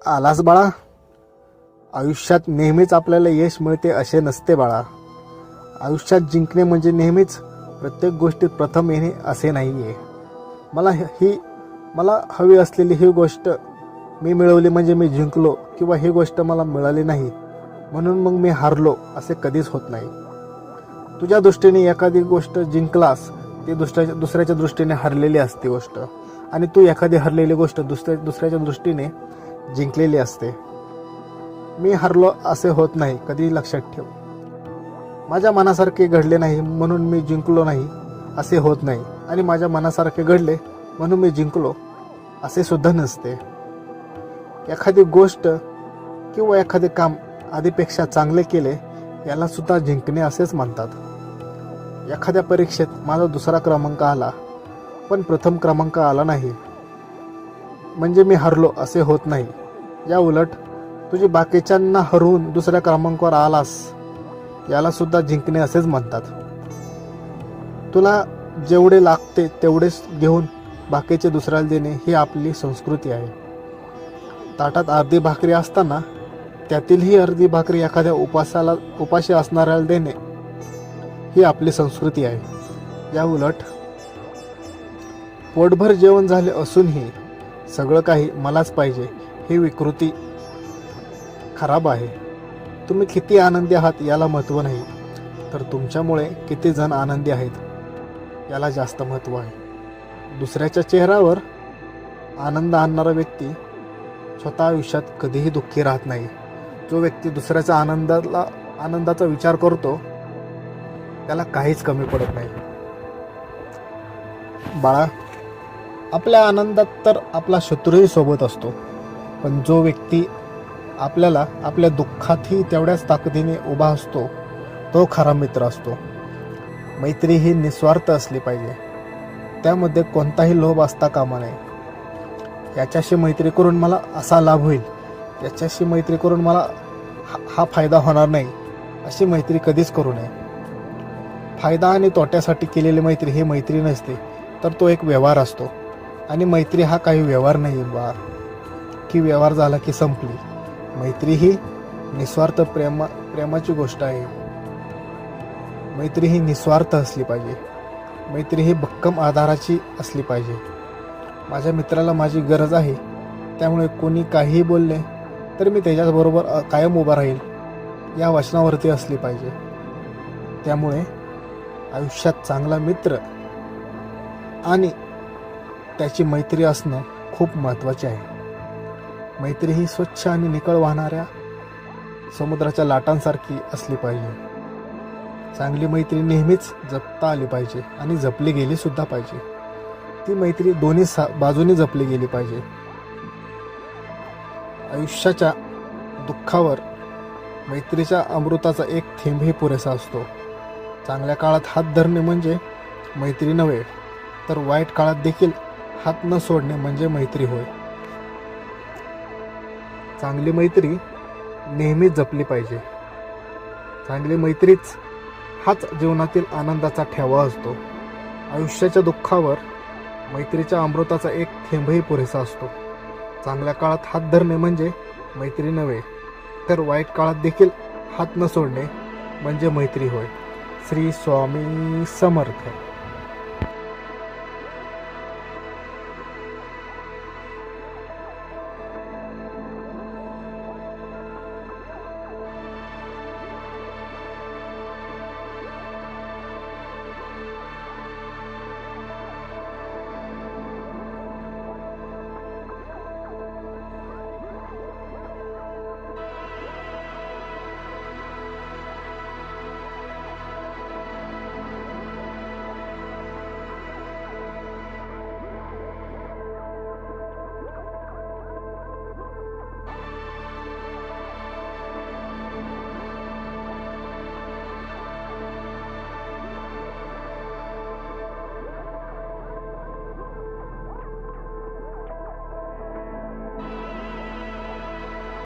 आलास बाळा. आयुष्यात नेहमीच आपल्याला यश मिळते असे नसते बाळा. आयुष्यात जिंकणे म्हणजे नेहमीच प्रत्येक गोष्टीत प्रथम येणे असे नाही आहे. मला हवी असलेली ही गोष्ट मी मिळवली म्हणजे मी जिंकलो, किंवा ही गोष्ट मला मिळाली नाही म्हणून मग मी हारलो असे कधीच होत नाही. तुझ्या दृष्टीने एखादी गोष्ट जिंकलास ती दुसऱ्याच्या दृष्टीने हरलेली असते गोष्ट, आणि तू एखादी हरलेली गोष्ट दुसऱ्याच्या दृष्टीने जिंकलेली असते. मी हरलो असे होत नाही, कधी लक्षात ठेव. माझ्या मनासारखे घडले नाही म्हणून मी जिंकलो नाही असे होत नाही, आणि माझ्या मनासारखे घडले म्हणून मी जिंकलो असे सुद्धा नसते. एखादी गोष्ट किंवा एखादे काम आधीपेक्षा चांगले केले याला सुद्धा जिंकणे असेच म्हणतात. एखाद्या परीक्षेत माझा दुसरा क्रमांक आला पण प्रथम क्रमांक आला नाही म्हणजे मी हरलो असे होत नाही. या उलट तुझी बाकीच्यांना हरवून दुसऱ्या क्रमांकावर आलास याला सुद्धा जिंकणे असेच म्हणतात. तुला जेवढे लागते तेवढेच घेऊन बाकीचे दुसऱ्याला देणे ही आपली संस्कृती आहे. ताटात अर्धी भाकरी असताना त्यातील ही अर्धी भाकरी एखाद्या उपाशी असणाऱ्याला देणे ही आपली संस्कृती आहे. या उलट पोटभर जेवण झाले असूनही सगळं काही मलाच पाहिजे ही विकृती खराब आहे. तुम्ही किती आनंदी आहात याला महत्त्व नाही, तर तुमच्यामुळे किती जण आनंदी आहेत याला जास्त महत्त्व आहे. दुसऱ्याच्या चेहऱ्यावर आनंद आणणारा व्यक्ती स्वतः आयुष्यात कधीही दुःखी राहत नाही. जो व्यक्ती दुसऱ्याच्या आनंदाचा विचार करतो त्याला काहीच कमी पडत नाही. बाळा, आपल्या आनंदात तर आपला शत्रूही सोबत असतो, पण जो व्यक्ती आपल्याला आपल्या दुःखातही तेवढ्याच ताकदीने उभा असतो तो खरा मित्र असतो. मैत्री ही निस्वार्थ असली पाहिजे, त्यामध्ये कोणताही लोभ असता कामा नये. याच्याशी मैत्री करून मला असा लाभ होईल, याच्याशी मैत्री करून मला हा फायदा होणार नाही अशी मैत्री कधीच करू नये. फायदा आणि तोट्यासाठी केलेली मैत्री ही मैत्री नसते, तर तो एक व्यवहार असतो. आणि मैत्री हा काही व्यवहार नाही बा की व्यवहार झाला की संपली. मैत्री ही निस्वार्थ प्रेमाची गोष्ट आहे. मैत्री ही निस्वार्थ असली पाहिजे. मैत्री ही भक्कम आधाराची असली पाहिजे. माझ्या मित्राला माझी गरज आहे, त्यामुळे कोणी काहीही बोलले तर मी त्याच्याबरोबर कायम उभा राहील या वचनावरती असली पाहिजे. त्यामुळे आयुष्यात चांगला मित्र आणि त्याची मैत्री असणं खूप महत्त्वाचे आहे. मैत्री ही स्वच्छ आणि निकळ वाहणाऱ्या समुद्राच्या लाटांसारखी असली पाहिजे. चांगली मैत्री नेहमीच जपता आली पाहिजे आणि जपली गेली सुद्धा पाहिजे. ती मैत्री दोन्ही बाजूनी जपली गेली पाहिजे. आयुष्याच्या दुःखावर मैत्रीच्या अमृताचा एक थेंबही पुरेसा असतो. चांगल्या काळात हात धरणे म्हणजे मैत्री नव्हे, तर वाईट काळात देखील हात न सोडणे म्हणजे मैत्री होय. चांगली मैत्री नेहमीच जपली पाहिजे. चांगली मैत्रीच हाच जीवनातील आनंदाचा ठेवा असतो. आयुष्याच्या दुःखावर मैत्रीच्या अमृताचा एक थेंबही पुरेसा असतो. चांगल्या काळात हात धरणे म्हणजे मैत्री नव्हे, तर वाईट काळात देखील हात न सोडणे म्हणजे मैत्री होय. श्री स्वामी समर्थ.